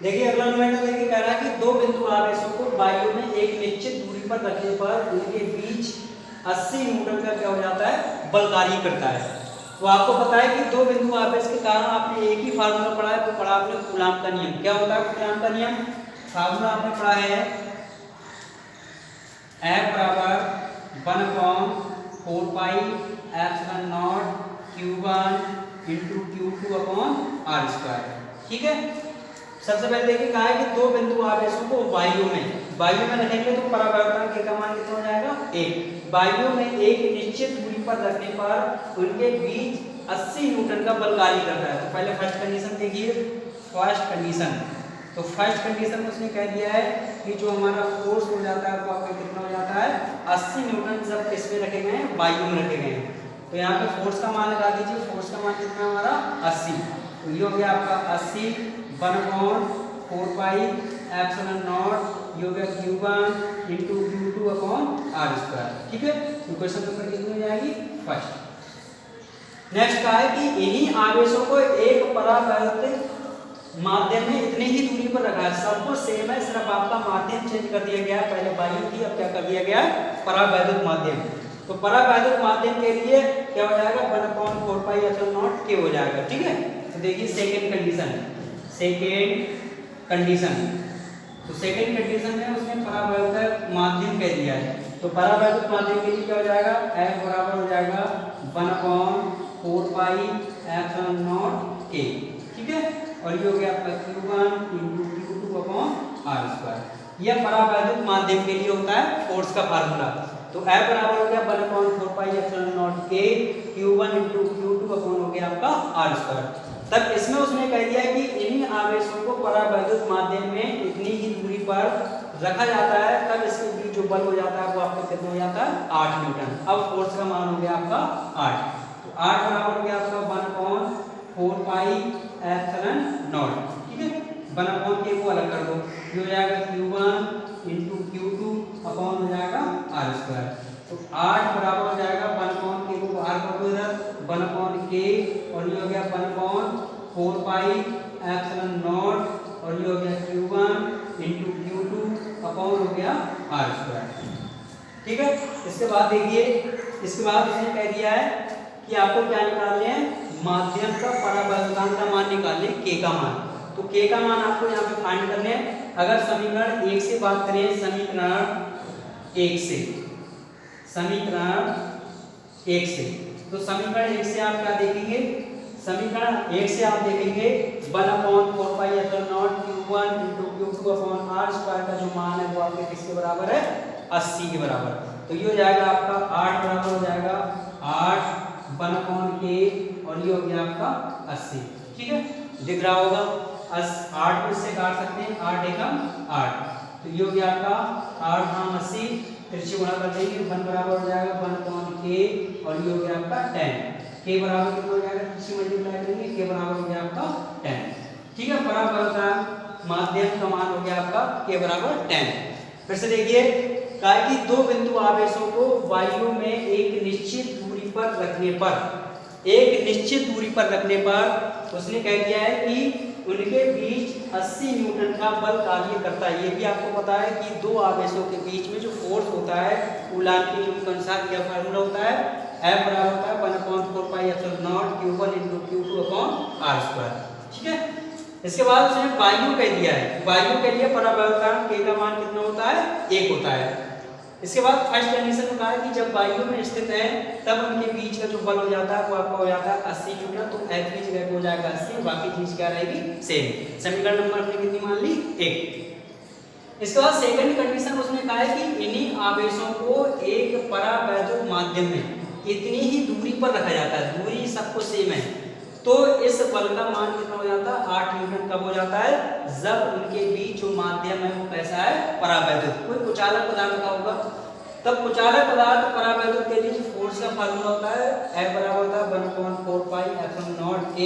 देखिए अगला न्यूमेरिकल देखिए कह रहा है कि दो बिंदु आवेशों को वायु में एक निश्चित दूरी पर रखने पर उनके बीच 80 न्यूटन का क्या हो जाता है, बल कार्य करता है। तो आपको पता है कि दो बिंदु आवेश के कारण आपने एक ही फार्मूला पढ़ा है, वो पढ़ा आपने कूलाम का नियम। क्या होता है कूलाम का नियम? फार्मूला आपने पढ़ा है F बराबर 1/4 pi epsilon not Q1 into Q2 upon R square. ठीक है, सबसे पहले देखिए कहा है कि दो बिंदु आवेशों को वायु में रखेंगे तो परावर्तन के का मान कितना हो जाएगा, 1। वायु में एक निश्चित दूरी पर रखने पर उनके बीच 80 न्यूटन का बल कार्य करता है। तो पहले फर्स्ट कंडीशन देखिए, फर्स्ट कंडीशन। तो फर्स्ट कंडीशन में उसने कह दिया है कि जो हमारा फोर्स हो जाता है वो आपका कितना हो जाता है, 80 न्यूटन जब किसमें रखे गए हैं, वायु में रखे गए हैं। तो यहाँ पे फोर्स का मान लगा दीजिए, फोर्स का मान कितना है हमारा 80। तो ये हो गया आपका 80 1/4 पाई एप्सिलॉन नॉट ये हो गया Q1 into Q2 upon R square. ठीक है, क्वेश्चन पेपर कितनी हो जाएगी, फर्स्ट। नेक्स्ट कहा है कि इन्हीं आवेशों को एक परावैद्युत माध्यम में इतनी ही दूरी पर रखा है, सब कुछ सेम है, सिर्फ आपका माध्यम चेंज कर दिया गया है। पहले वायु थी, अब क्या कर दिया गया है, परावैद्युत माध्यम। तो परावैद्युत माध्यम के लिए क्या हो जाएगा, 1/4 पाई एप्सिलॉन नॉट K हो जाएगा। ठीक है, तो देखिए सेकेंड कंडीशन, तो सेकेंड कंडीशन में उसने परावैद्युत माध्यम कह दिया है। तो परावैद्युत माध्यम के लिए क्या हो जाएगा, F बराबर हो जाएगा 1/4 पाई एप्सिलॉन नॉट K। ठीक है, और ये हो गया आपका Q1 into Q2 upon R square. यह परावैद्युत माध्यम के लिए होता है फोर्स का फार्मूला। तो F बराबर हो गया 1/4 pi epsilon not K Q1 into Q2 upon हो गया आपका R स्क्वायर। तब इसमें उसने कह दिया है कि इन्हीं आवेशों को परावैद्युत माध्यम में इतनी ही दूरी पर रखा जाता है, तब इसके बीच जो बल हो जाता है वो आपका कितना हो जाता है, 8 न्यूटन। अब फोर्स का मान हो गया आपका 8। तो 8 बराबर हो गया आपका 1/4 पाई एप्सिलॉन नॉट। ठीक है, 1/4 K को अलग कर दो, ये हो जाएगा Q1 इंटू Q2 अपॉन हो जाएगा R स्क्वायर। तो 8 बराबर हो जाएगा 1/4 K को बाहर कर दो इधर, 1/K और ये हो गया 1/4 पाई एप्सिलॉन नॉट और ये हो गया Q1 इंटू Q2 अपॉन हो गया R स्क्वायर। ठीक है, इसके बाद देखिए, इसके बाद उसने कह दिया है कि आपको क्या निकालने हैं, माध्यम का परावैद्युतांक का मान निकालने, K का मान। तो K का मान आपको यहाँ पे फाइंड करने हैं। अगर समीकरण 1 से बात करें, समीकरण 1 से, समीकरण 1 से, तो समीकरण 1 से आप क्या देखेंगे, समीकरण 1 से आप देखेंगे 1/4 pi epsilon not Q1 into Q2 upon R square का जो मान है वो आपके किसके बराबर है, 80 के बराबर। तो ये हो जाएगा आपका 8 बराबर हो जाएगा 8 1/K और ये हो गया आपका 80। ठीक है, दिख रहा होगा, 8 को इससे काट सकते हैं, 8 एकम 8, तो ये हो गया आपका 8 नाम 80, तिरछे गुणा कर देंगे, 1 बराबर हो जाएगा 1/K और ये हो गया आपका 10। K बराबर कितना हो जाएगा, तिरछे मल्टीप्लाई करेंगे, K बराबर हो गया आपका 10। ठीक है, परावैद्युत माध्यम का मान हो गया आपका K बराबर 10। फिर से देखिए, कहा कि दो बिंदु आवेशों को वायु में एक निश्चित दूरी पर रखने पर, एक निश्चित दूरी पर रखने पर उसने कह दिया है कि उनके बीच 80 न्यूटन का बल कार्य करता है। ये भी आपको पता है कि दो आवेशों के बीच में जो फोर्स होता है कूलाम के नियम के अनुसार क्या फार्मूला होता है, F बराबर होता है 1/4 pi epsilon not Q1 into Q2 upon R square. ठीक है, इसके बाद उसने वायु कह दिया है, वायु के लिए परावैद्युतांक K का मान कितना होता है, 1 होता है। इसके बाद फर्स्ट कंडीशन में कहा है कि जब वायु में स्थित है तब उनके बीच का जो बल हो जाता है वो आपका हो जाता है 80 न्यूटन। तो F की जगह पे हो जाएगा 80, बाकी चीज क्या रहेगी, सेम। समीकरण नंबर हमने कितनी मान ली, 1। इसके बाद सेकंड कंडीशन उसने कहा है कि इन्हीं आवेशों को एक परावैद्युत माध्यम में इतनी ही दूरी पर रखा जाता है, दूरी सबको सेम है, तो इस बल का मान कितना हो जाता है, 8 न्यूटन। कब हो जाता है, जब उनके बीच जो माध्यम है वो कैसा है, परावैद्युत। कोई कुचालक पदार्थ का होगा, तब कुचालक पदार्थ परावैद्युत के लिए जो फोर्स का फार्मूला होता है, F बराबर होता है 1/4 pi epsilon not K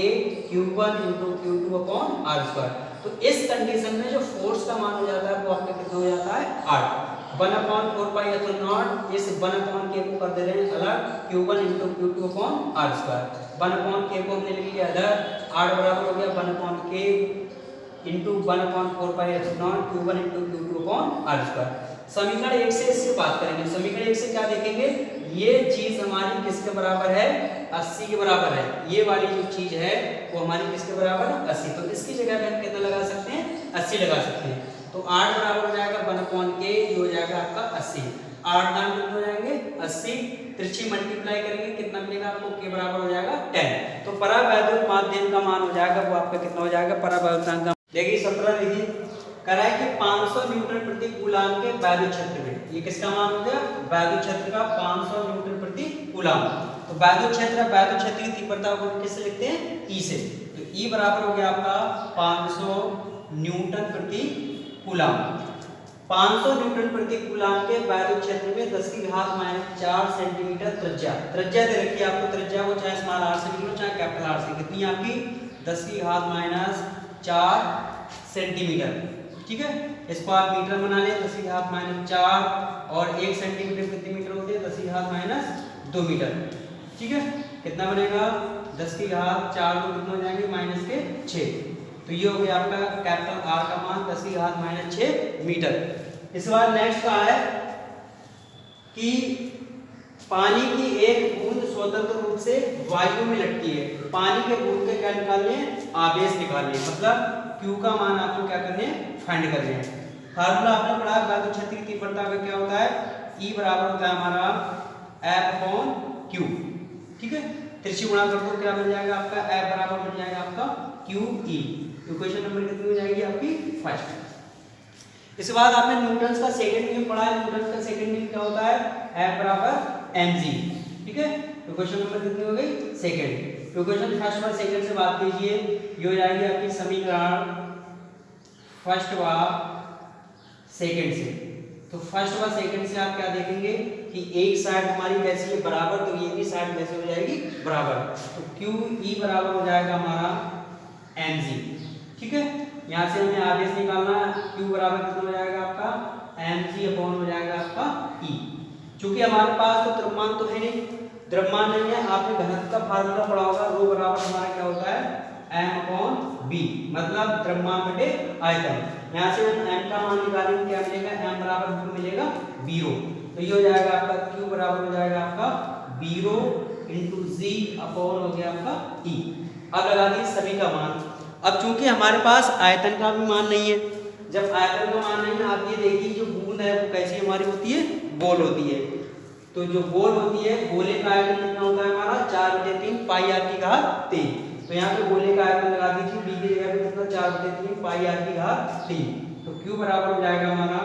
Q1 into Q2 upon R square. तो इस कंडीशन में जो फोर्स का मान हो जाता है वो आपका कितना हो जाता है, 8। 1/4 पाई एप्सिलॉन नॉट, इस 1/K को कर दे रहे हैं अलग, Q1 into Q2 upon R square. 1/K को हमने लिख लिया इधर, 8 बराबर हो गया 1/K into 1/4 pi epsilon Q1 into Q2 upon R square. समीकरण 1 से इससे बात करेंगे। समीकरण 1 से क्या देखेंगे, ये चीज हमारी किसके बराबर है, 80 के बराबर है। ये वाली जो चीज है वो हमारी किसके बराबर है, 80। तो इसकी जगह पे हम कितना लगा सकते हैं, 80 लगा सकते हैं। तो 8 बराबर हो जाएगा 1/k, ये हो जाएगा आपका 80। 8 दान कितने हो जाएंगे 80, तिरछी मल्टीप्लाई करेंगे कितना मिलेगा आपको, k बराबर हो जाएगा 10। तो परावैद्युत माध्यम का मान हो जाएगा वो आपका कितना हो जाएगा, परावैद्युतांक का। देखिए 17 लिखिए, करा है कि 500 न्यूटन प्रति कूलाम के वैद्युत क्षेत्र में, ये किसका मान हो गया, वैद्युत क्षेत्र का 500 न्यूटन प्रति कूलाम। तो वैद्युत क्षेत्र की तीव्रता को किससे लिखते हैं, E से। तो E बराबर हो गया आपका 500 न्यूटन प्रति कूलाम। 500 न्यूटन प्रति कूलाम के वैद्युत क्षेत्र में 10⁻⁴ सेंटीमीटर त्रिज्या दे रखी है आपको। त्रिज्या वो चाहे स्मॉल r से निकलो चाहे कैपिटल R से, कितनी आपकी 10⁻⁴ सेंटीमीटर। ठीक है, इसको आप मीटर बना लें 10⁻⁴, और 1 सेंटीमीटर कितने मीटर होते हैं, 10⁻² मीटर। ठीक है, कितना बनेगा 10⁻⁴ तो कितना हो जाएंगे -6। तो ये हो गया आपका कैपिटल R का मान 10⁻⁶ मीटर। इस बार नेक्स्ट का है कि पानी की एक बूंद स्वतंत्र रूप से वायु में लटकी है। पानी के बूंद के क्या निकालने हैं, आवेश निकालने हैं, मतलब Q का मान आपको क्या करने हैं, फाइंड करने हैं। फार्मूला आपने पढ़ा वैद्युत क्षेत्र की तीव्रता का क्या होता है, E बराबर होता है हमारा F/Q। ठीक है, तिरछी गुणा कर दो क्या मिल जाएगा आपका, F बराबर मिल जाएगा आपका QE। इक्वेशन नंबर कितनी हो जाएगी आपकी, फर्स्ट। इसके बाद आपने न्यूटन का सेकंड नियम पढ़ा है। न्यूटन का सेकंड नियम क्या होता है, F बराबर mg। ठीक है, इक्वेशन नंबर कितनी हो गई, सेकंड। इक्वेशन फर्स्ट और सेकंड से बात कीजिए, ये हो जाएगी आपकी समीकरण फर्स्ट व सेकंड से। तो फर्स्ट व सेकंड से आप क्या देखेंगे कि एक साइड हमारी कैसी है, बराबर, तो ये भी साइड कैसे हो जाएगी, बराबर। तो QE बराबर हो जाएगा हमारा mg। ठीक है, यहाँ से हमें आवेश निकालना है। Q बराबर कितना हो जाएगा आपका, mg अपॉन हो जाएगा आपका E। चूंकि हमारे पास तो द्रव्यमान तो है नहीं, द्रव्यमान नहीं है, आपने घनत्व का फार्मूला पढ़ा होगा, रो बराबर हमारा क्या होता है, m/b, मतलब द्रव्यमान बटे आयतन। यहाँ से हम m का मान निकालेंगे, क्या मिलेगा, m बराबर हमको मिलेगा b⁻। तो ये हो जाएगा आपका Q बराबर हो जाएगा आपका b⁻ इंटू g अपॉन हो गया आपका E। अब लगा दीजिए सभी का मान। अब चूंकि हमारे पास आयतन का भी मान नहीं है, जब आयतन का मान नहीं है, आप ये देखिए जो बूंद है वो कैसी हमारी होती है, गोल होती है। तो जो गोल होती है, गोले का आयतन कितना होता है हमारा, 4/3 पाई r की घात 3। तो यहाँ पे गोले का आयतन लगा दीजिए, b की जगह पे कितना 4/3 पाई r की घात 3। तो Q बराबर हो जाएगा हमारा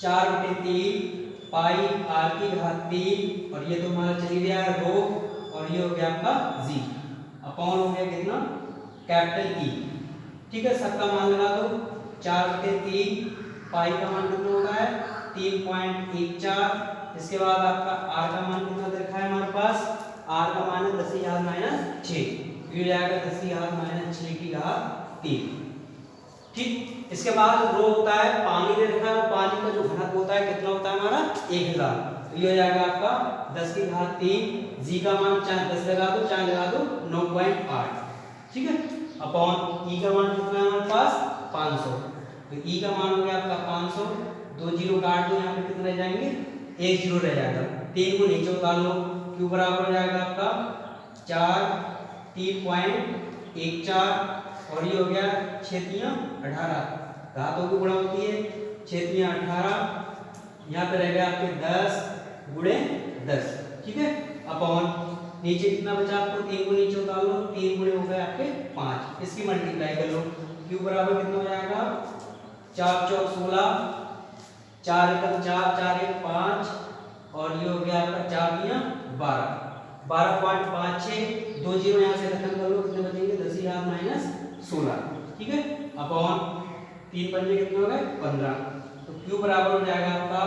4/3 पाई r की घात 3, और ये तो हमारा चली गया रो, और ये हो गया आपका g अपॉन हो गया कितना, कैपिटल E। ठीक है, सबका मान लगा दो, 4/3 पाई का मान कितना होता है 3.14। इसके बाद आपका R का मान कितना देखा है हमारे पास, R का मान है 10⁻⁶, ये जाएगा 10⁻⁶ की घात 3। ठीक, इसके बाद रो होता है, पानी दे रखा है, पानी का जो घनत्व होता है कितना होता है हमारा 1000। तो ये हो जाएगा आपका 10 की घात 3। जी का मान चाहे 10 लगा दो चाहे लगा दो 9.8। ठीक है, अपॉन E का मान कितना है हमारे पास 500। तो E का मान हो गया आपका 500, 2 जीरो काट दो, यहाँ पे कितना रह जाएंगे, 1 जीरो रह जाएगा, 3 को नीचे उतार लो। Q बराबर हो जाएगा आपका 3.14, और ये हो गया 6×18, घातों की गुणा होती है 6×18, यहाँ पे रह गया आपके 10×10। ठीक है, अपॉन नीचे कितना बचा आपको, 3 को नीचे उतार लो, 3 गुणे हो गए आपके 5, इसकी मल्टीप्लाई कर लो। Q बराबर कितना हो जाएगा, 4 चौक 16, 4 एकम 4, 4 एक 5, और ये हो गया आपका 4 दिया 12, 12.56। 2 जीरो यहाँ से खत्म कर लो, कितने बचेंगे 10⁻⁻16। ठीक है, अपॉन 3 पंजे कितने हो गए 15। तो Q बराबर हो जाएगा आपका,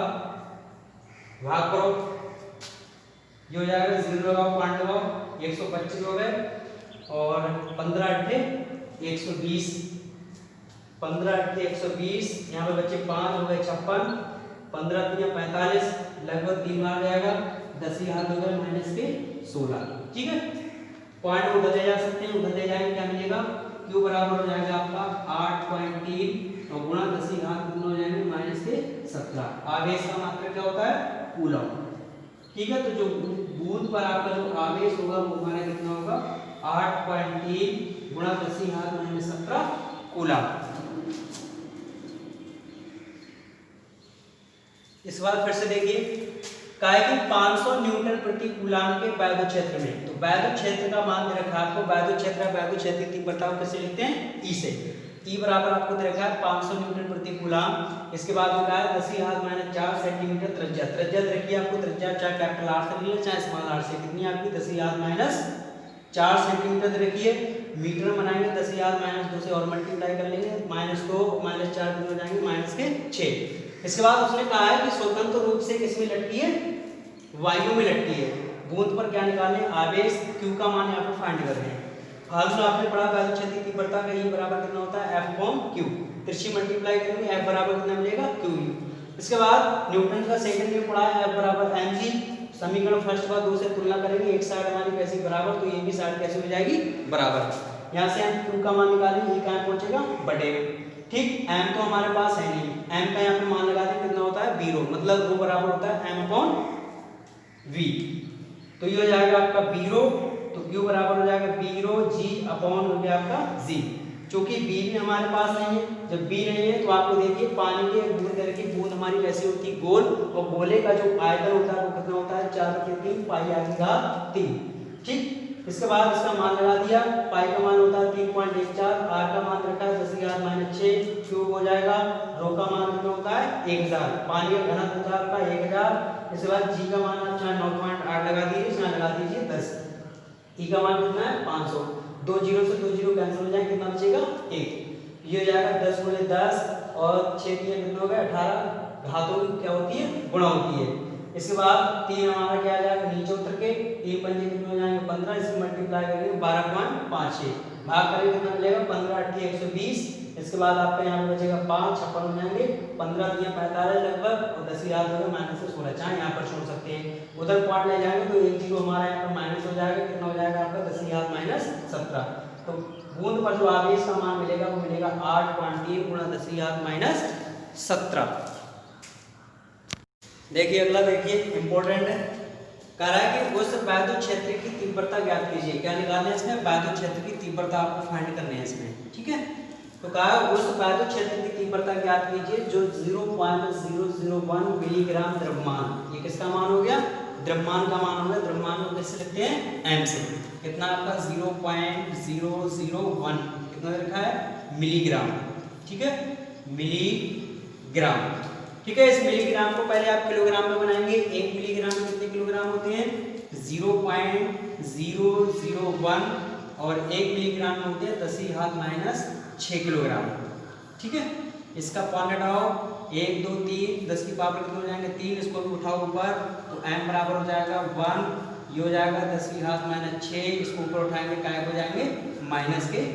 भाग करो, ये हो जाएगा 0 लगाओ, पॉइंट लगाओ, 125 हो गए, और 15 अट्ठे 120, 15 अट्ठे 120, यहाँ पे बच्चे 5 हो गए 56, 15 3 45, लगभग 3 बार जाएगा, 10 की घात हो गए -16। ठीक है, पॉइंट उधर ले जा सकते हैं, उधर ले जाएंगे क्या मिलेगा Q बराबर हो जाएगा आपका 8.3 और गुणा 10 की घात कितना हो जाएंगे -17। आवेश का मात्रा क्या होता है? कूलम। ठीक है, तो जो बूंद पर आपका जो आवेश होगा वो हमारा कितना होगा 8.3 गुणा 10 की घात -17 कूलम। इस बार फिर से देखिए, कहा है कि 500 न्यूटन प्रति कूलाम के वैद्युत क्षेत्र में, तो वैद्युत क्षेत्र का मान दे रखा है आपको। वैद्युत क्षेत्र की तीव्रता को कैसे लिखते हैं? E से। E बराबर आपको दे रखा है 500 न्यूटन प्रति कूलाम। इसके बाद में कहा है 10 की घात -4 सेंटीमीटर त्रिज्या। त्रिज्या रखिए आपको, त्रिज्या चाहे कैपिटल R से ले चाहे स्मॉल r से। कितनी आपकी 10 की घात -4 सेंटीमीटर रखिए। मीटर बनाएंगे 10 की घात -2 से और मल्टीप्लाई कर लेंगे, -2 -4 कितने हो जाएंगे -6। इसके बाद उसने कहा है कि स्वतंत्र रूप से किसमें लटकी है? वायु में लटकी है। बूंद पर क्या निकालें? आवेश Q का मान यहाँ पर फाइंड कर रहे हैं। फालतू आपने पढ़ा वैद्युत क्षेत्र की तीव्रता का E बराबर कितना होता है? F/Q। तिरछी मल्टीप्लाई करेंगे F बराबर कितना मिलेगा? QU। इसके बाद न्यूटन का सेकंड में पढ़ा है F बराबर mg। समीकरण फर्स्ट बार 2 से तुलना करेंगे, एक साइड हमारी कैसी बराबर, तो ये भी साइड कैसे हो जाएगी? बराबर। यहाँ से हम Q का मान निकालेंगे, ये कहाँ पहुंचेगा? बटे। ठीक, m तो हमारे पास है नहीं, m का यहाँ पे मान लगा दें, कितना होता है? b-ρ, मतलब रो बराबर होता है m/v। तो ये हो जाएगा आपका b-ρ, तो Q बराबर हो जाएगा b-ρ g अपॉन हो गया आपका g। क्योंकि b भी हमारे पास नहीं है, जब b नहीं है तो आपको देखिए पानी के बूंद की बूंद हमारी कैसी होती है? गोल, और गोले का जो आयतन होता है वो कितना होता है? 4/3 πr/3। ठीक, इसके बाद इसका मान लगा दिया। पाई का मान होता है 3.14, आर का मान रखा है 10 की घात -6, क्यूब हो जाएगा। रो का मान कितना होता है? 1000। पानी का घनत्व होता है आपका 1000। इसके बाद जी का मान आप चाहे 9.8 लगा दीजिए, चाहे लगा दीजिए 10। ई का मान कितना है? 500। 2 0 से 2 0 कैंसिल हो जाए, कितना बचेगा? 1। ये हो जाएगा 10 × 10 और 6 की कितना हो गया? 18। घातों की क्या होती है? गुणा होती है। इसके बाद 3 हमारा क्या आ जाएगा? नीचे उतर के 3 पंजे कितने हो जाएंगे? 15। इससे मल्टीप्लाई करेंगे 12.56, भाग करेंगे कितना मिलेगा? 15 × 8 = 120। इसके बाद आपका यहाँ पे बचेगा 5, 56 हो जाएंगे, 15 × 3 = 45 लगभग, और 10 की घात होगा -16। चाहे यहाँ पर छोड़ सकते हैं, उधर पॉइंट ले जाएंगे तो एक जीरो हमारा यहाँ पर माइनस हो जाएगा। कितना हो जाएगा आपका? 10 की घात -17। तो बूंद पर जो आवेश का मान मिलेगा वो मिलेगा 8.3 × 10 की घात -17। देखिए अगला, देखिए इंपॉर्टेंट है। कह रहा है कि उस वैद्युत क्षेत्र की तीव्रता ज्ञात कीजिए। क्या निकालना है इसमें? वैद्युत क्षेत्र की तीव्रता आपको फाइंड करनी है इसमें। ठीक है, तो कहा है उस वैद्युत क्षेत्र की तीव्रता ज्ञात कीजिए जो 0.001 मिलीग्राम द्रव्यमान। ये किसका मान हो गया? द्रव्यमान का मान हो गया। द्रव्यमान को कैसे लिखते हैं? m से। कितना आपका? 0.001, कितना रखा है? मिलीग्राम। ठीक है, मिलीग्राम। ठीक है, इस मिलीग्राम को पहले आप किलोग्राम में बनाएंगे। 1 मिलीग्राम में कितने किलोग्राम होते हैं? 0.001, और 1 मिलीग्राम में होते हैं 10 की घात -6 किलोग्राम। ठीक है, इसका पान हटाओ, 1 2 3, 10 की पावर कितने हो जाएंगे? 3। इसको भी उठाओ ऊपर, तो m बराबर हो जाएगा 1। ये हो जाएगा 10 की घात -6, इसको ऊपर उठाएंगे काय हो जाएंगे? -3।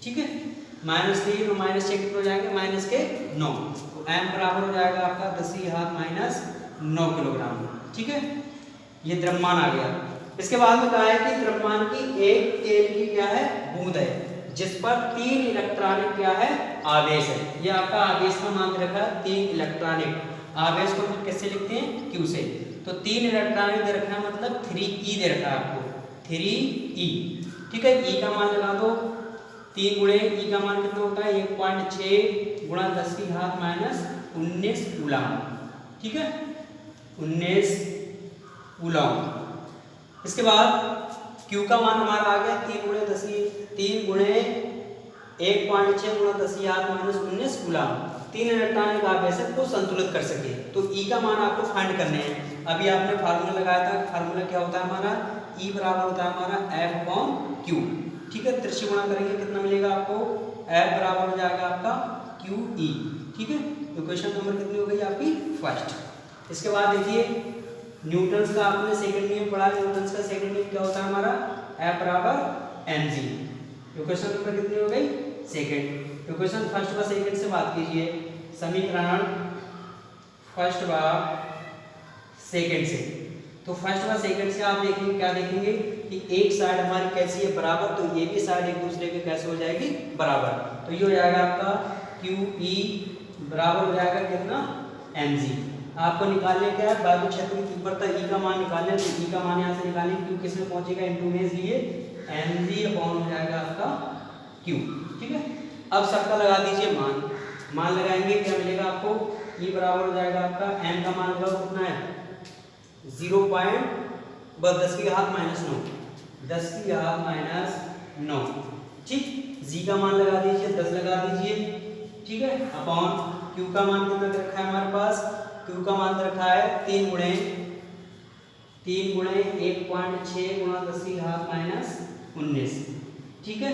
ठीक है, -3 और -6 कितने हो जाएंगे? -9। m बराबर हो जाएगा आपका 10 की घात -9 किलोग्राम। ठीक है, ये द्रव्यमान आ गया। इसके बाद में कहा है कि द्रव्यमान की एक तेल की क्या है? बूंद है, जिस पर 3 इलेक्ट्रॉनिक क्या है? आवेश है। ये आपका आवेश का मान रखा है 3 इलेक्ट्रॉनिक। आवेश को हम कैसे लिखते हैं? Q से। तो 3 इलेक्ट्रॉनिक दे रखा है, मतलब 3e दे रखा है आपको, 3e। ठीक है, e का मान लगा दो। 3 गुणे e का मान कितना होता है? 1.6 गुणा 10 की घात -19 कूलम। ठीक है, 19 कूलम। इसके बाद Q का मान हमारा आ गया 3 गुणे 1.6 गुणा 10 की घात -19 कूलम। 3 इलेक्ट्रॉनिक आवेश को संतुलित कर सके, तो E का मान आपको फाइंड करने हैं। अभी आपने फार्मूला लगाया था, फार्मूला क्या होता है हमारा? E बराबर होता है हमारा F/Q। ठीक है, त्रिज्या गुणा करेंगे, कितना मिलेगा आपको? F बराबर हो जाएगा आपका QE। ठीक है, इक्वेशन नंबर कितनी हो गई आपकी? फर्स्ट। इसके बाद देखिए न्यूटन्स का आपने सेकंड नियम पढ़ा। न्यूटन्स का सेकंड नियम क्या होता है हमारा? F बराबर mg। इक्वेशन नंबर कितनी हो गई? सेकंड। इक्वेशन फर्स्ट व सेकंड से बात कीजिए। समीकरण फर्स्ट व सेकंड से तो फर्स्ट व सेकंड से आप देखेंगे क्या देखेंगे कि एक साइड हमारी कैसी है बराबर, तो ये भी साइड एक दूसरे के कैसे हो जाएगी बराबर। तो ये हो जाएगा आपका QE बराबर हो जाएगा कितना mg। आपको निकालने क्या है बाजू क्षेत्र की तीव्रता E का मान निकालने, तो E का मान यहाँ से निकालेंगे Q किस में पहुंचेगा इनटू में इसलिए mg अपॉन हो जाएगा आपका Q। ठीक है, अब सबका लगा दीजिए मान लगाएंगे क्या मिलेगा आपको, E बराबर हो जाएगा आपका m का मान लगाओ कितना है 10 की घात -9, ठीक। जी का मान लगा दीजिए 10 लगा दीजिए, ठीक है, अपॉन क्यू का मान कितना रखा है हमारे पास, क्यू का मान रखा है 3 गुणे 1.6 गुणा 10 की घात -19, ठीक है।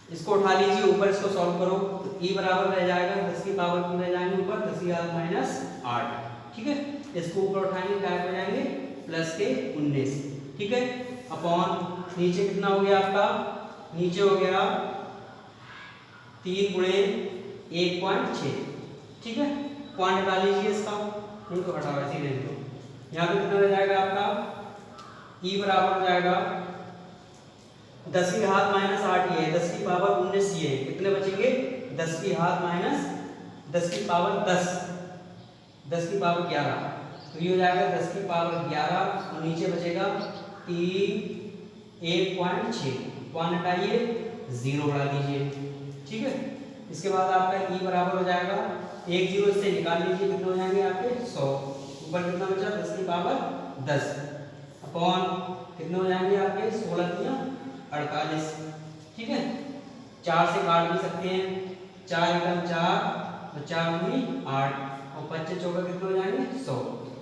इसको उठा लीजिए ऊपर, इसको सॉल्व करो तो E बराबर रह जाएगा 10 की पावर क्यों रह जाएंगे ऊपर 10 की घात -8, ठीक है। इसको ऊपर उठाएंगे क्या हो जाएंगे प्लस के 19, ठीक है, अपॉन नीचे कितना हो गया आपका, नीचे हो गया 3 गुणे 1.6, ठीक है। पॉइंट डाल लीजिए इसका, इनको हटाओ ऐसे ही नहीं, तो यहाँ पे कितना रह जाएगा आपका E बराबर हो जाएगा 10 की घात -8 ये है, 10 की पावर 19 ये है, कितने बचेंगे 10 की घात -10 की पावर 10 की पावर 11, तो ये हो जाएगा 10 की पावर 11 और नीचे बचेगा 1.6, पॉइंट हटाइए 0 बढ़ा दीजिए, ठीक है। इसके बाद आपका E बराबर हो जाएगा 1 0 से निकाल लीजिए कितने हो जाएंगे आपके 100, ऊपर कितना बचा 10 की पावर 10 अपॉन कितने हो जाएंगे आपके 16 48, ठीक है। 4 से काट भी सकते हैं, 4 एकम 4 और 4 दूनी 8 और 25 चौका कितने हो जाएंगे 100,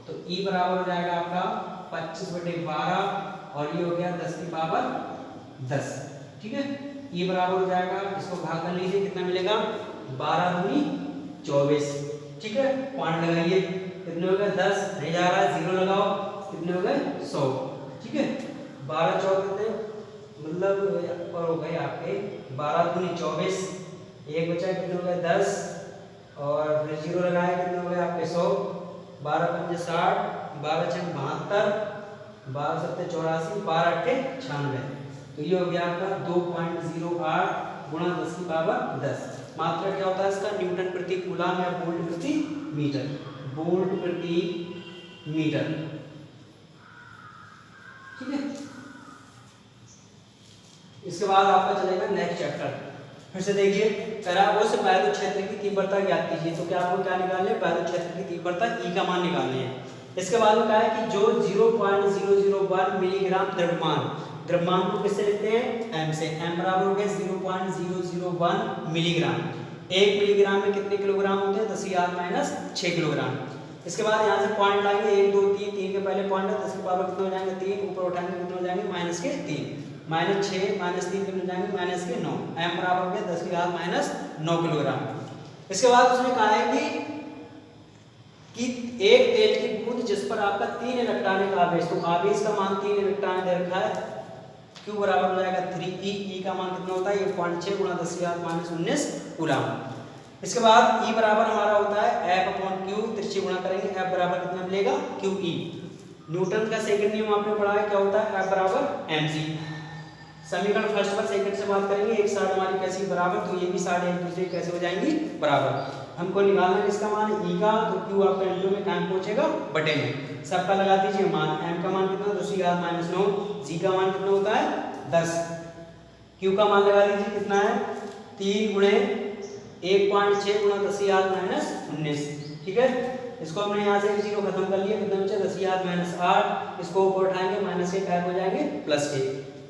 तो E बराबर हो जाएगा आपका 25/12 और ये हो गया 10 की पावर 10, ठीक है। E बराबर हो जाएगा, इसको भाग कर लीजिए कितना मिलेगा 12 दूनी 24, ठीक है। पॉइंट लगाइए कितने हो गए 10 नहीं जा रहा है 0 लगाओ कितने हो गए 100, ठीक है। 12 चौक कितने मतलब पर हो गए आपके 12 दूनी 24, एक बचा कितने हो गए 10 और फिर 0 लगाया कितने हो गए आपके 100, 12 पंजे 60, 12 छक 72, 12 सत्ते 84, 12 अट्ठे 96, तो ये हो गया आपका 2.08 गुणा 10 की पावर 10। मात्रा क्या होता है इसका न्यूटन प्रति कूलम या वोल्ट प्रति मीटर, वोल्ट प्रति मीटर, ठीक है। इसके बाद आपका चलेगा नेक्स्ट चैप्टर, फिर से देखिए पराबोल से वायु क्षेत्र की तीव्रता ज्ञात कीजिए, तो क्या आपको क्या निकालना है वायु क्षेत्र की तीव्रता E का मान निकालने है। इसके बाद में कहा है कि जो 0.001 मिलीग्राम द्रव्यमान को किससे लिखते हैं m से, m बराबर हो गया 0.001 मिलीग्राम, 1 मिलीग्राम में कितने किलोग्राम होते हैं 10 की घात -6 किलोग्राम। इसके बाद यहाँ से पॉइंट लाएंगे 1 2 3, 3 के पहले पॉइंट है 10 की पावर कितने हो जाएंगे 3, ऊपर उठाएंगे कितने हो जाएंगे -3, -6 -3 कितने हो जाएंगे -9, m बराबर हो गया 10 की घात -9 किलोग्राम। इसके बाद उसने कहा है कि एक तेल की बूंद जिस पर आपका 3 इलेक्ट्रॉनिक आवेश, तो आवेश का मान 3 इलेक्ट्रॉन दे रखा है, Q बराबर हो जाएगा 3E, E का मान कितना होता है ये 0.6 गुणा 10 की घात -19 कूलम। इसके बाद E बराबर हमारा होता है F/Q, तिरछी गुणा करेंगे F बराबर कितना मिलेगा QE। न्यूटन का सेकंड नियम आपने पढ़ा है क्या होता है F बराबर mg। समीकरण फर्स्ट पर सेकंड से बात करेंगे, एक साइड हमारी कैसी बराबर, तो ये भी साइड एक दूसरे कैसे हो जाएंगी बराबर। हमको निकालना है किसका मान E का, तो Q आपका इंटू में टाइम पहुंचेगा बटे में, सबका लगा दीजिए मान, M का मान कितना 10 की घात -9, G का मान कितना होता है 10, Q का मान लगा दीजिए कितना है 3 गुणे 1.6 गुणा 10 की घात -19, ठीक है। इसको हमने यहाँ से 0 खत्म कर लिया, कितना बचा 10 की घात -8, इसको ऊपर उठाएंगे माइनस के टाइप हो जाएंगे प्लस के,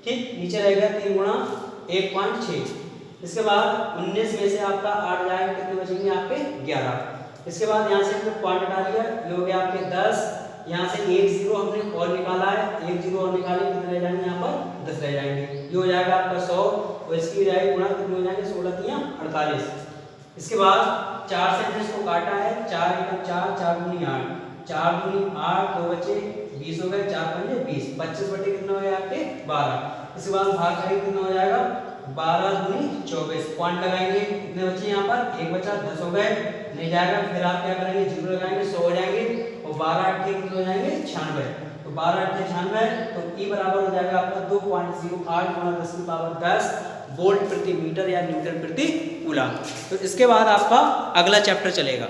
ठीक। नीचे रहेगा 3 गुणा 1.6, इसके बाद 19 में से आपका 8 जाएगा कितने बचेंगे आपके 11। इसके बाद यहाँ से हमने पॉइंट हटा लिया, ये हो गया आपके 10, यहाँ से 1 0 हमने और निकाला है, 1 0 और निकाले कितने रह जाएंगे यहाँ पर 10 रह जाएंगे, ये हो जाएगा आपका 100 और इसकी जाएगी गुणा कितने हो जाएंगे 16 3 48। इसके बाद 4 से हमने इसको काटा है, 4 एकम 4, 4 दूनी 8, 4 दूनी 8, 2 बचे 20 हो गए, 4 पंजे 20, 25 बटे कितने हो गए आपके 12। इसके बाद भाग करेंगे कितना हो जाएगा 12 दूनी 24, पॉइंट लगाएंगे कितने बचे यहाँ पर 1 बचा 10 हो गए, नहीं जाएगा, फिर आप क्या करेंगे 0 लगाएंगे 100 हो जाएंगे और 12 8 कितने हो जाएंगे 96। तो 12×96 तो E बराबर हो जाएगा आपका 2.08 गुणा 10 की पावर 10 वोल्ट प्रति मीटर या न्यूटन प्रति कूलम। तो इसके बाद आपका अगला चैप्टर चलेगा।